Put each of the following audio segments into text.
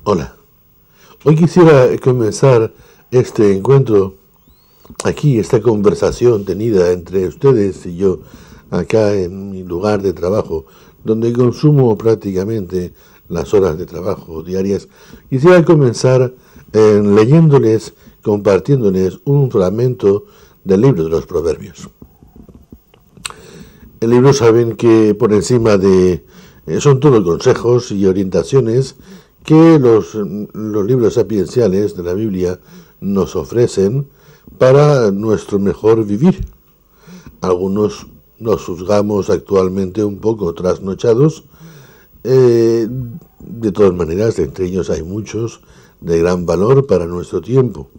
Hola, hoy quisiera comenzar este encuentro, aquí esta conversación tenida entre ustedes y yo, acá en mi lugar de trabajo, donde consumo prácticamente las horas de trabajo diarias. Quisiera comenzar leyéndoles, compartiéndoles un fragmento del libro de los Proverbios. El libro, saben que por encima de... son todos consejos y orientaciones que los libros sapienciales de la Biblia nos ofrecen para nuestro mejor vivir. Algunos nos juzgamos actualmente un poco trasnochados. De todas maneras, entre ellos hay muchos de gran valor para nuestro tiempo.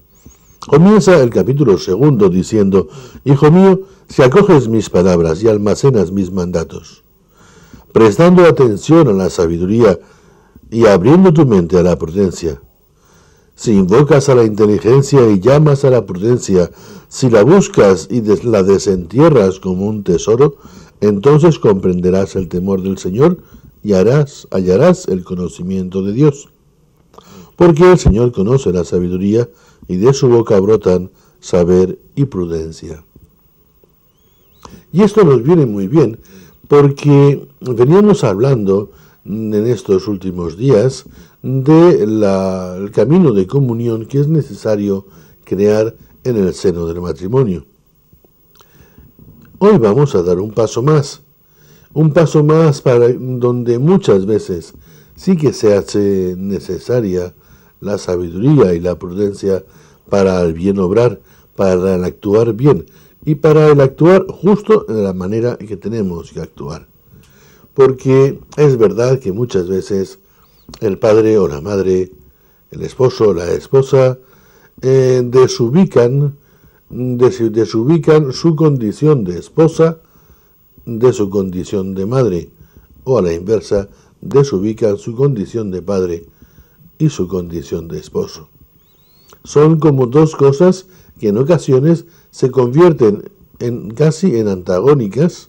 Comienza el capítulo 2 diciendo: Hijo mío, si acoges mis palabras y almacenas mis mandatos, prestando atención a la sabiduría y abriendo tu mente a la prudencia, si invocas a la inteligencia y llamas a la prudencia, si la buscas y la desentierras como un tesoro, entonces comprenderás el temor del Señor y hallarás el conocimiento de Dios. Porque el Señor conoce la sabiduría y de su boca brotan saber y prudencia. Y esto nos viene muy bien porque veníamos hablando en estos últimos días del camino de comunión que es necesario crear en el seno del matrimonio. Hoy vamos a dar un paso más para donde muchas veces sí que se hace necesaria la sabiduría y la prudencia para el bien obrar, para el actuar bien y para el actuar justo de la manera que tenemos que actuar. Porque es verdad que muchas veces el padre o la madre, el esposo o la esposa, desubican su condición de esposa de su condición de madre, o a la inversa, desubican su condición de padre y su condición de esposo. Son como dos cosas que en ocasiones se convierten casi en antagónicas,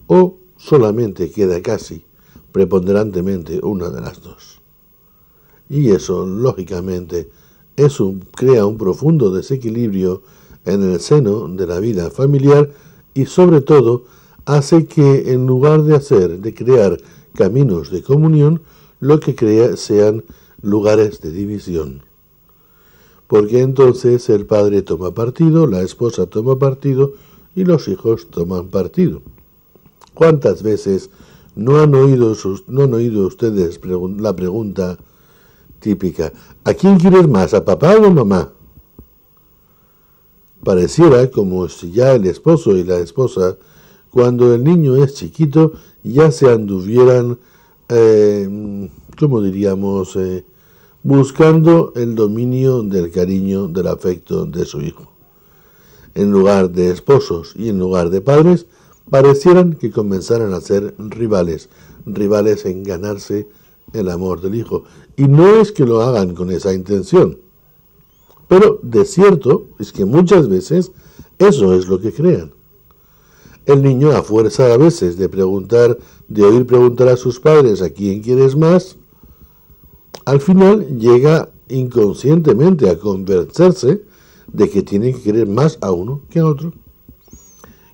o solamente queda casi preponderantemente una de las dos. Y eso, lógicamente, crea un profundo desequilibrio en el seno de la vida familiar y, sobre todo, hace que en lugar de crear caminos de comunión, lo que crea sean lugares de división. Porque entonces el padre toma partido, la esposa toma partido y los hijos toman partido. ¿Cuántas veces no han oído ustedes la pregunta típica: ¿a quién quieres más, a papá o a mamá? Pareciera como si ya el esposo y la esposa, cuando el niño es chiquito, ya se anduvieran, buscando el dominio del cariño, del afecto de su hijo. En lugar de esposos y en lugar de padres, parecieran que comenzaran a ser rivales en ganarse el amor del hijo. Y no es que lo hagan con esa intención, pero de cierto es que muchas veces eso es lo que crean. El niño, a fuerza a veces de oír preguntar a sus padres a quién quieres más, al final llega inconscientemente a convencerse de que tiene que querer más a uno que a otro.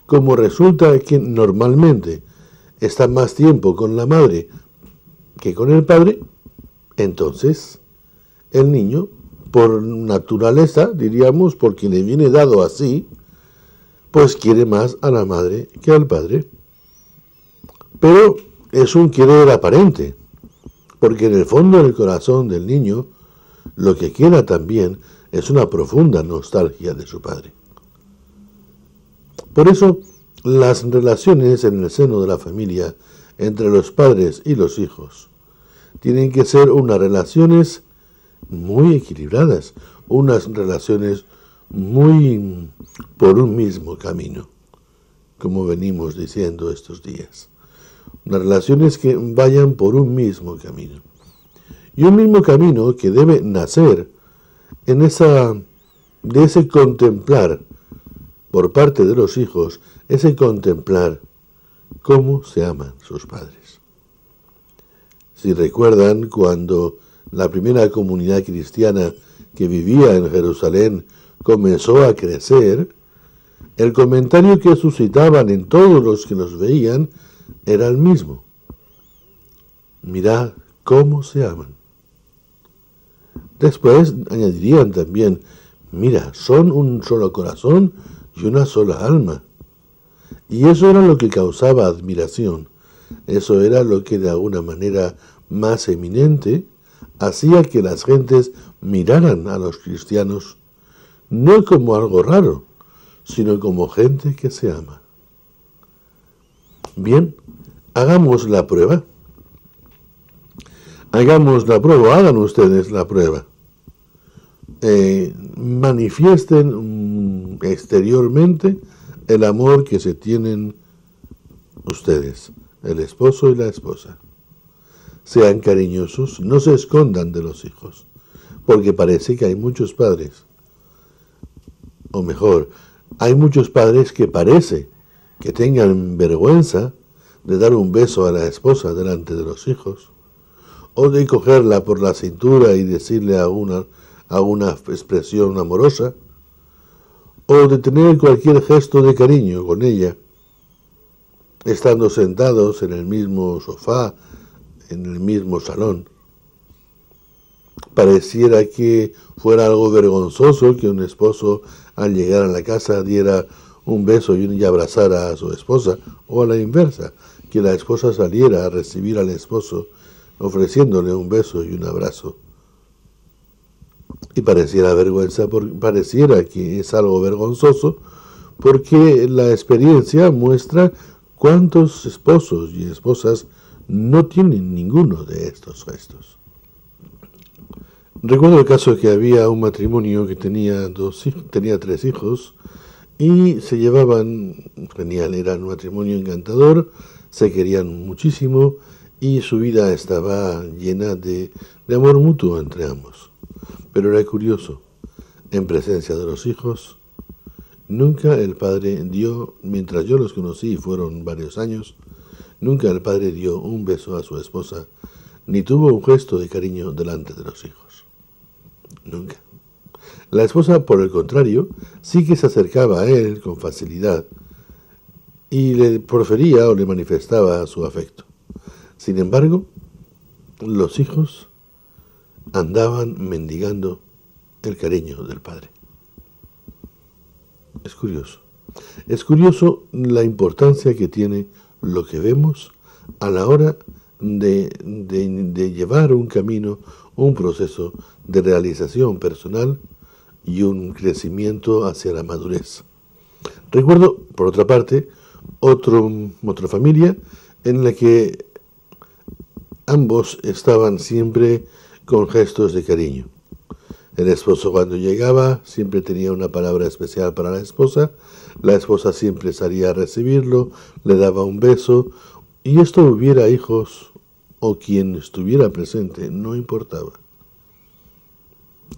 Como resulta que normalmente está más tiempo con la madre que con el padre, entonces el niño, por naturaleza, diríamos, porque le viene dado así, pues quiere más a la madre que al padre. Pero es un querer aparente, porque en el fondo del corazón del niño lo que queda también es una profunda nostalgia de su padre. Por eso, las relaciones en el seno de la familia entre los padres y los hijos tienen que ser unas relaciones muy equilibradas, unas relaciones muy por un mismo camino, como venimos diciendo estos días. Unas relaciones que vayan por un mismo camino. Y un mismo camino que debe nacer de ese contemplar por parte de los hijos, ese contemplar cómo se aman sus padres. Si recuerdan, cuando la primera comunidad cristiana que vivía en Jerusalén comenzó a crecer, el comentario que suscitaban en todos los que los veían era el mismo. Mirad cómo se aman. Después añadirían también, mira, son un solo corazón y una sola alma. Y eso era lo que causaba admiración. Eso era lo que de alguna manera más eminente hacía que las gentes miraran a los cristianos no como algo raro, sino como gente que se ama. Bien, hagamos la prueba. Hagamos la prueba, hagan ustedes la prueba. Manifiesten exteriormente el amor que se tienen ustedes, el esposo y la esposa. Sean cariñosos, no se escondan de los hijos, porque parece que hay muchos padres, o mejor, hay muchos padres que parece que tengan vergüenza de dar un beso a la esposa delante de los hijos, o de cogerla por la cintura y decirle alguna expresión amorosa, o de tener cualquier gesto de cariño con ella, estando sentados en el mismo sofá, en el mismo salón. Pareciera que fuera algo vergonzoso que un esposo al llegar a la casa diera un beso y abrazara a su esposa, o a la inversa, que la esposa saliera a recibir al esposo ofreciéndole un beso y un abrazo. Y pareciera que es algo vergonzoso, porque la experiencia muestra cuántos esposos y esposas no tienen ninguno de estos gestos. Recuerdo el caso que había un matrimonio que tenía 3 hijos y se llevaban genial, era un matrimonio encantador, se querían muchísimo y su vida estaba llena de amor mutuo entre ambos. Pero era curioso, en presencia de los hijos, nunca el padre dio, mientras yo los conocí, fueron varios años, nunca el padre dio un beso a su esposa, ni tuvo un gesto de cariño delante de los hijos. Nunca. La esposa, por el contrario, sí que se acercaba a él con facilidad y le profería o le manifestaba su afecto. Sin embargo, los hijos andaban mendigando el cariño del padre. Es curioso. Es curioso la importancia que tiene lo que vemos a la hora de llevar un camino, un proceso de realización personal y un crecimiento hacia la madurez. Recuerdo, por otra parte, otra familia en la que ambos estaban siempre con gestos de cariño. El esposo cuando llegaba siempre tenía una palabra especial para la esposa siempre salía a recibirlo, le daba un beso, y esto hubiera hijos o quien estuviera presente, no importaba.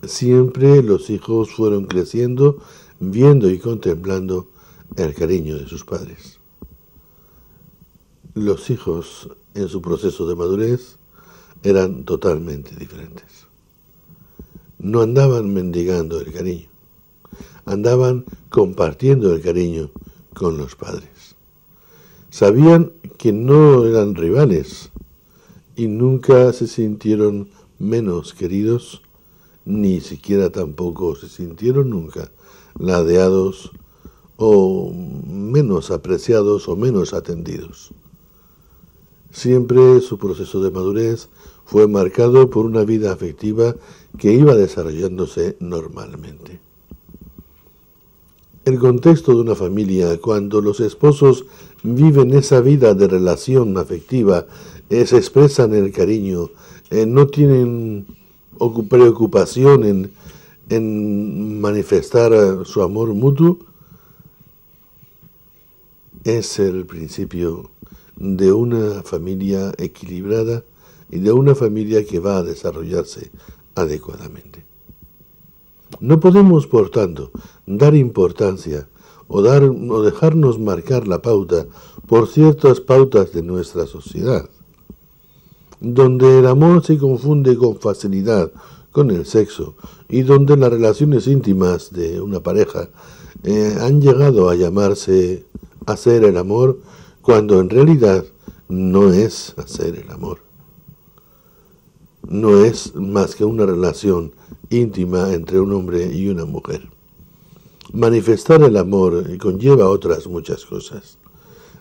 Siempre los hijos fueron creciendo, viendo y contemplando el cariño de sus padres. Los hijos, en su proceso de madurez, eran totalmente diferentes. No andaban mendigando el cariño, andaban compartiendo el cariño con los padres. Sabían que no eran rivales y nunca se sintieron menos queridos, ni siquiera tampoco se sintieron nunca ladeados o menos apreciados o menos atendidos. Siempre su proceso de madurez fue marcado por una vida afectiva que iba desarrollándose normalmente. El contexto de una familia, cuando los esposos viven esa vida de relación afectiva, se expresan el cariño, no tienen preocupación en manifestar su amor mutuo, es el principio de una familia equilibrada y de una familia que va a desarrollarse adecuadamente. No podemos, por tanto, dar importancia o dejarnos marcar la pauta por ciertas pautas de nuestra sociedad. donde el amor se confunde con facilidad con el sexo y donde las relaciones íntimas de una pareja han llegado a llamarse hacer el amor, cuando en realidad no es hacer el amor. No es más que una relación íntima entre un hombre y una mujer. Manifestar el amor conlleva otras muchas cosas.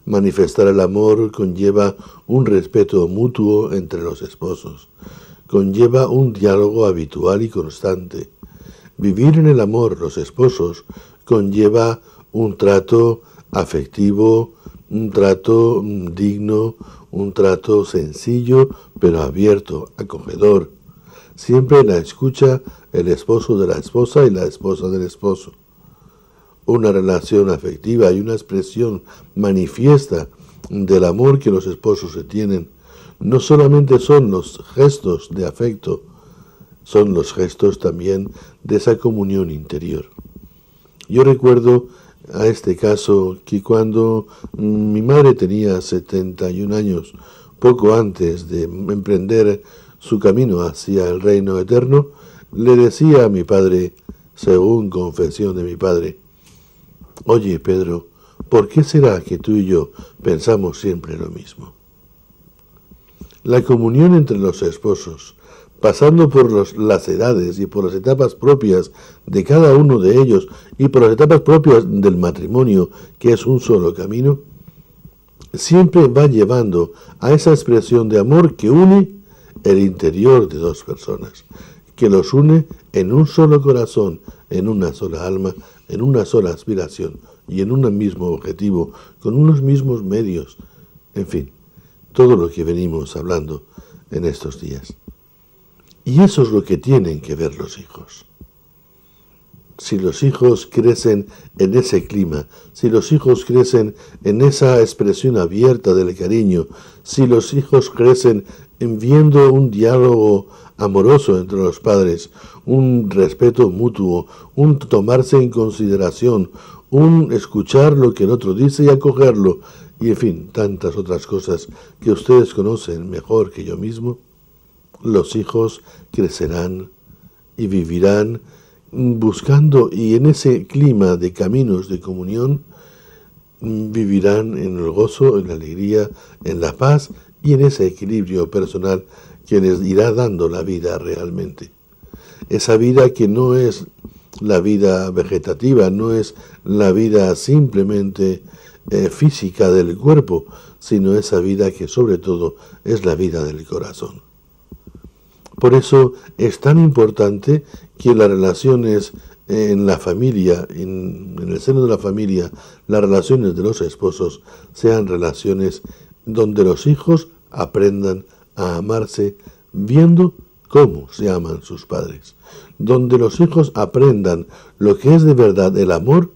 Manifestar el amor conlleva un respeto mutuo entre los esposos, conlleva un diálogo habitual y constante. Vivir en el amor los esposos conlleva un trato afectivo, un trato digno, un trato sencillo pero abierto, acogedor. Siempre la escucha el esposo de la esposa y la esposa del esposo. Una relación afectiva y una expresión manifiesta del amor que los esposos se tienen no solamente son los gestos de afecto, son los gestos también de esa comunión interior. Yo recuerdo a este caso que cuando mi madre tenía 71 años, poco antes de emprender su camino hacia el reino eterno, le decía a mi padre, según confesión de mi padre: oye, Pedro, ¿por qué será que tú y yo pensamos siempre lo mismo? La comunión entre los esposos, pasando por las edades y por las etapas propias de cada uno de ellos y por las etapas propias del matrimonio, que es un solo camino, siempre va llevando a esa expresión de amor que une el interior de dos personas, que los une en un solo corazón, en una sola alma, en una sola aspiración y en un mismo objetivo, con unos mismos medios, en fin, todo lo que venimos hablando en estos días. Y eso es lo que tienen que ver los hijos. Si los hijos crecen en ese clima, si los hijos crecen en esa expresión abierta del cariño, si los hijos crecen viendo un diálogo amoroso entre los padres, un respeto mutuo, un tomarse en consideración, un escuchar lo que el otro dice y acogerlo, y en fin, tantas otras cosas que ustedes conocen mejor que yo mismo, los hijos crecerán y vivirán buscando, y en ese clima de caminos de comunión, vivirán en el gozo, en la alegría, en la paz y en ese equilibrio personal que les irá dando la vida realmente. Esa vida que no es la vida vegetativa, no es la vida simplemente física del cuerpo, sino esa vida que sobre todo es la vida del corazón. Por eso es tan importante que las relaciones en la familia, en el seno de la familia, las relaciones de los esposos sean relaciones donde los hijos aprendan a amarse viendo cómo se aman sus padres, donde los hijos aprendan lo que es de verdad el amor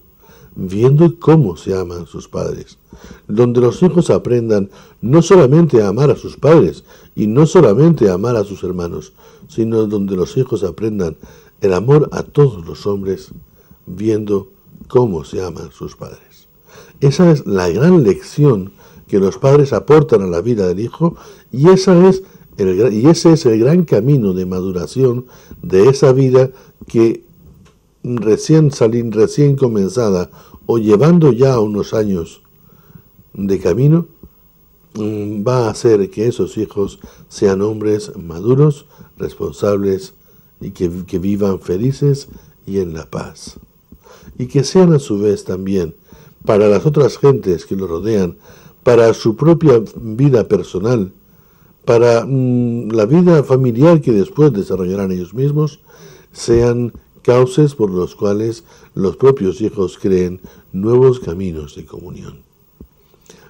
viendo cómo se aman sus padres, donde los hijos aprendan no solamente a amar a sus padres y no solamente a amar a sus hermanos, sino donde los hijos aprendan el amor a todos los hombres viendo cómo se aman sus padres. Esa es la gran lección que los padres aportan a la vida del hijo, y ese es el gran camino de maduración de esa vida que recién comenzada o llevando ya unos años de camino, va a hacer que esos hijos sean hombres maduros, responsables y que vivan felices y en la paz. Y que sean a su vez también, para las otras gentes que los rodean, para su propia vida personal, para la vida familiar que después desarrollarán ellos mismos, sean cauces por los cuales los propios hijos creen nuevos caminos de comunión.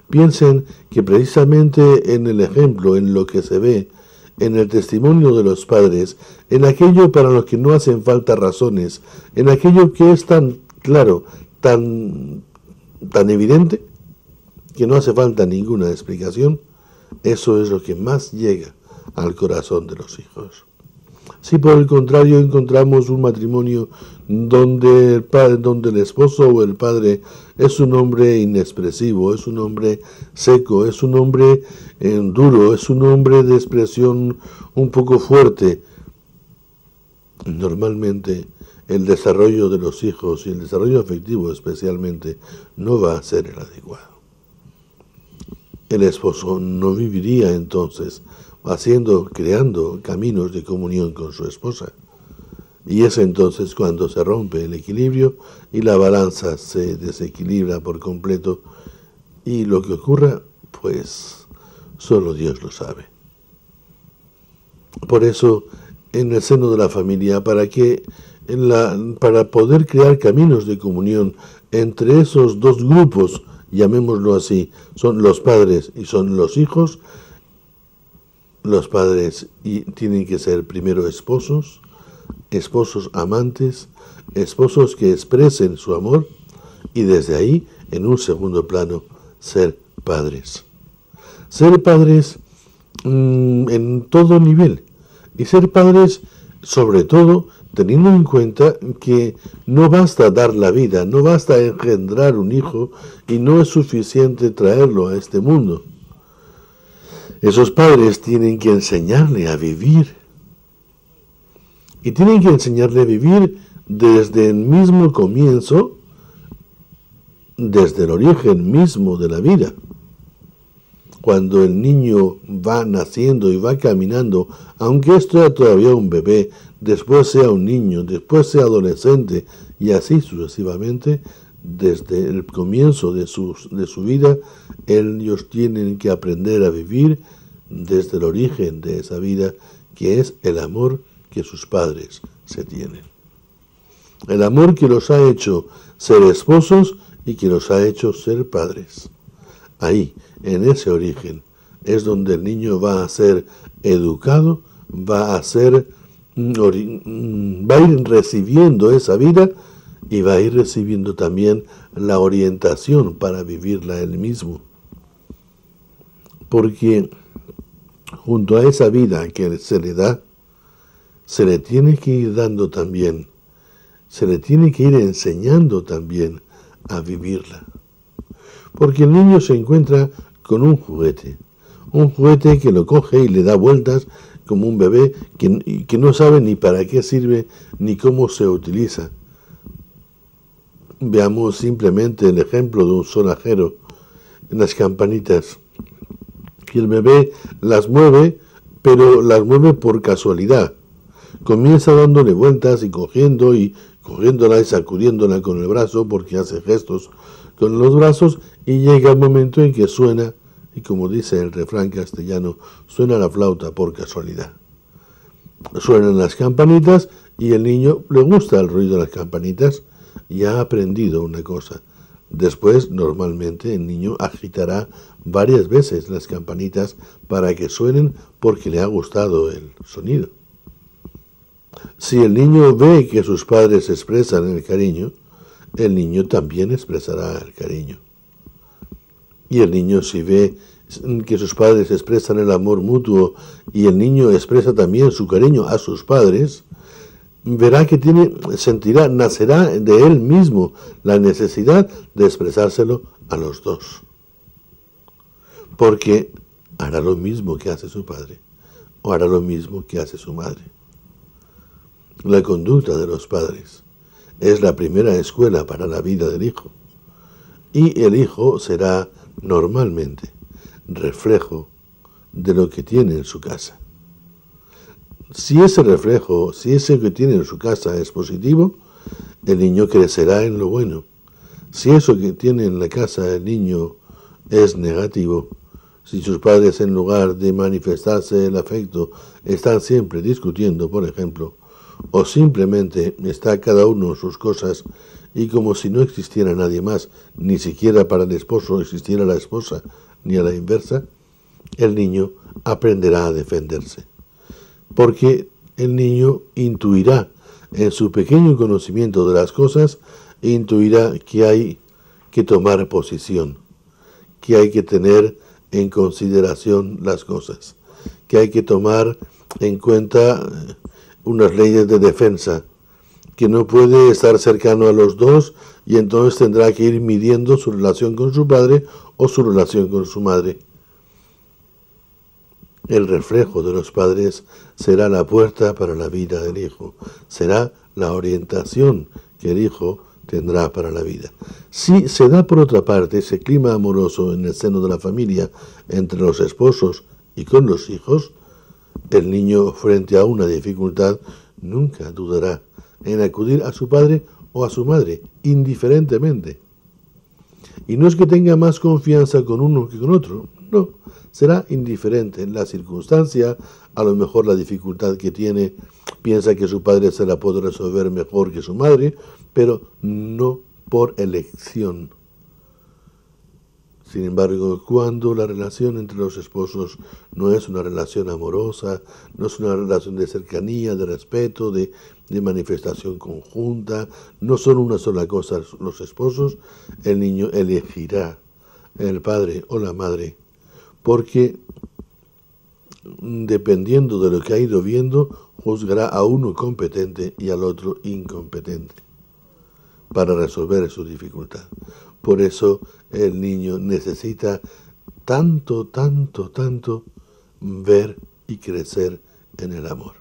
Piensen que precisamente en el ejemplo, en lo que se ve, en el testimonio de los padres, en aquello para lo que no hacen falta razones, en aquello que es tan claro, tan evidente, que no hace falta ninguna explicación, eso es lo que más llega al corazón de los hijos. Si por el contrario encontramos un matrimonio donde el esposo o el padre es un hombre inexpresivo, es un hombre seco, es un hombre duro, es un hombre de expresión un poco fuerte, normalmente el desarrollo de los hijos y el desarrollo afectivo especialmente no va a ser el adecuado. El esposo no viviría entonces creando caminos de comunión con su esposa. Y es entonces cuando se rompe el equilibrio y la balanza se desequilibra por completo. Y lo que ocurra, pues, solo Dios lo sabe. Por eso, en el seno de la familia, para poder crear caminos de comunión entre esos dos grupos, llamémoslo así, son los padres y son los hijos. Los padres tienen que ser primero esposos amantes, esposos que expresen su amor, y desde ahí, en un segundo plano, ser padres. Ser padres en todo nivel, y ser padres sobre todo teniendo en cuenta que no basta dar la vida, no basta engendrar un hijo y no es suficiente traerlo a este mundo. Esos padres tienen que enseñarle a vivir. Y tienen que enseñarle a vivir desde el mismo comienzo, desde el origen mismo de la vida. Cuando el niño va naciendo y va caminando, aunque esto sea todavía un bebé, después sea un niño, después sea adolescente, y así sucesivamente, desde el comienzo de su vida, ellos tienen que aprender a vivir desde el origen de esa vida, que es el amor que sus padres se tienen. El amor que los ha hecho ser esposos y que los ha hecho ser padres. Ahí, en ese origen, es donde el niño va a ser educado, va a ir recibiendo esa vida y va a ir recibiendo también la orientación para vivirla él mismo. Porque junto a esa vida que se le da, se le tiene que ir dando también, se le tiene que ir enseñando también a vivirla. Porque el niño se encuentra con un juguete que lo coge y le da vueltas como un bebé que no sabe ni para qué sirve ni cómo se utiliza. Veamos simplemente el ejemplo de un sonajero en las campanitas. Que el bebé las mueve, pero las mueve por casualidad. Comienza dándole vueltas y cogiéndola y sacudiéndola con el brazo porque hace gestos con los brazos y llega el momento en que suena, y como dice el refrán castellano, suena la flauta por casualidad. Suenan las campanitas y el niño le gusta el ruido de las campanitas y ha aprendido una cosa. Después, normalmente, el niño agitará varias veces las campanitas para que suenen porque le ha gustado el sonido. Si el niño ve que sus padres expresan el cariño, el niño también expresará el cariño. Y el niño, si ve que sus padres expresan el amor mutuo y el niño expresa también su cariño a sus padres, verá que nacerá de él mismo la necesidad de expresárselo a los dos. Porque hará lo mismo que hace su padre o hará lo mismo que hace su madre. La conducta de los padres es la primera escuela para la vida del hijo. Y el hijo será normalmente reflejo de lo que tiene en su casa. Si ese reflejo, si ese que tiene en su casa es positivo, el niño crecerá en lo bueno. Si eso que tiene en la casa el niño es negativo, si sus padres en lugar de manifestarse el afecto están siempre discutiendo, por ejemplo, o simplemente está cada uno en sus cosas y como si no existiera nadie más, ni siquiera para el esposo existiera la esposa, ni a la inversa, el niño aprenderá a defenderse. Porque el niño intuirá, en su pequeño conocimiento de las cosas, intuirá que hay que tomar posición, que hay que tener en consideración las cosas, que hay que tomar en cuenta unas leyes de defensa, que no puede estar cercano a los dos y entonces tendrá que ir midiendo su relación con su padre o su relación con su madre. El reflejo de los padres será la puerta para la vida del hijo, será la orientación que el hijo tendrá para la vida. Si se da por otra parte ese clima amoroso en el seno de la familia entre los esposos y con los hijos, el niño frente a una dificultad nunca dudará en acudir a su padre o a su madre, indiferentemente. Y no es que tenga más confianza con uno que con otro, no, será indiferente en la circunstancia, a lo mejor la dificultad que tiene, piensa que su padre se la puede resolver mejor que su madre, pero no por elección. Sin embargo, cuando la relación entre los esposos no es una relación amorosa, no es una relación de cercanía, de respeto, de manifestación conjunta, no son una sola cosa los esposos, el niño elegirá el padre o la madre, porque dependiendo de lo que ha ido viendo, juzgará a uno competente y al otro incompetente para resolver su dificultad. Por eso el niño necesita tanto ver y crecer en el amor.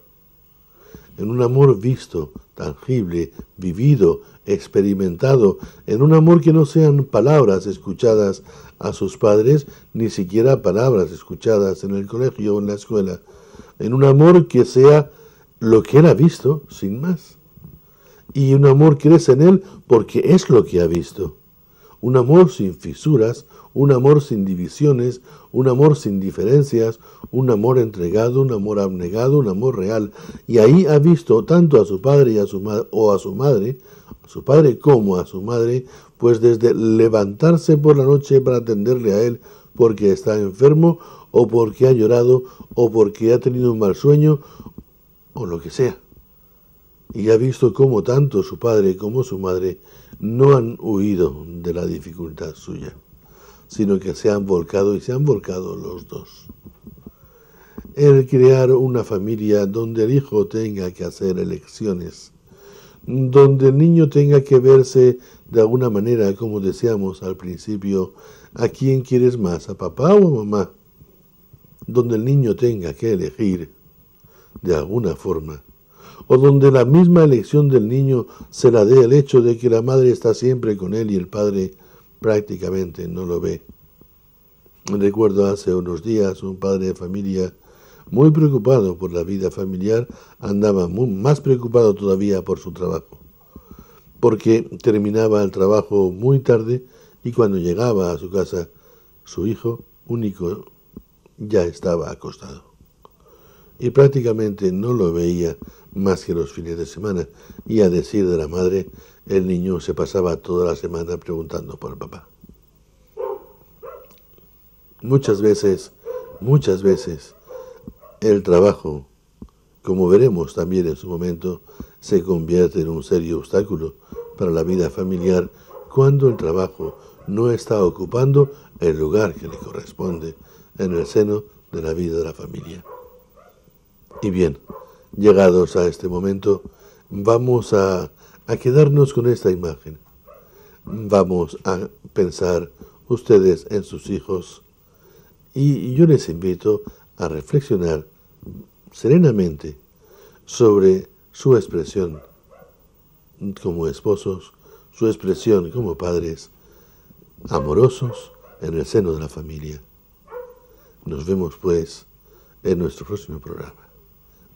En un amor visto, tangible, vivido, experimentado, en un amor que no sean palabras escuchadas a sus padres, ni siquiera palabras escuchadas en el colegio o en la escuela. En un amor que sea lo que él ha visto, sin más. Y un amor crece en él porque es lo que ha visto. Un amor sin fisuras, un amor sin divisiones, un amor sin diferencias, un amor entregado, un amor abnegado, un amor real. Y ahí ha visto tanto a su padre y a su madre, a su padre como a su madre, pues desde levantarse por la noche para atenderle a él porque está enfermo, o porque ha llorado, o porque ha tenido un mal sueño, o lo que sea. Y ha visto cómo tanto su padre como su madre no han huido de la dificultad suya, sino que se han volcado y se han volcado los dos. El crear una familia donde el hijo tenga que hacer elecciones, donde el niño tenga que verse de alguna manera, como decíamos al principio, ¿a quién quieres más, a papá o a mamá? Donde el niño tenga que elegir de alguna forma, o donde la misma elección del niño se la dé el hecho de que la madre está siempre con él y el padre prácticamente no lo ve. Recuerdo hace unos días un padre de familia muy preocupado por la vida familiar, andaba más preocupado todavía por su trabajo, porque terminaba el trabajo muy tarde y cuando llegaba a su casa, su hijo único ya estaba acostado. Y prácticamente no lo veía más que los fines de semana, y a decir de la madre, el niño se pasaba toda la semana preguntando por el papá. Muchas veces, el trabajo, como veremos también en su momento, se convierte en un serio obstáculo para la vida familiar cuando el trabajo no está ocupando el lugar que le corresponde en el seno de la vida de la familia. Y bien, llegados a este momento, vamos a quedarnos con esta imagen. Vamos a pensar ustedes en sus hijos y yo les invito a reflexionar serenamente sobre su expresión como esposos, su expresión como padres amorosos en el seno de la familia. Nos vemos pues en nuestro próximo programa.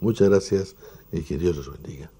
Muchas gracias y que Dios los bendiga.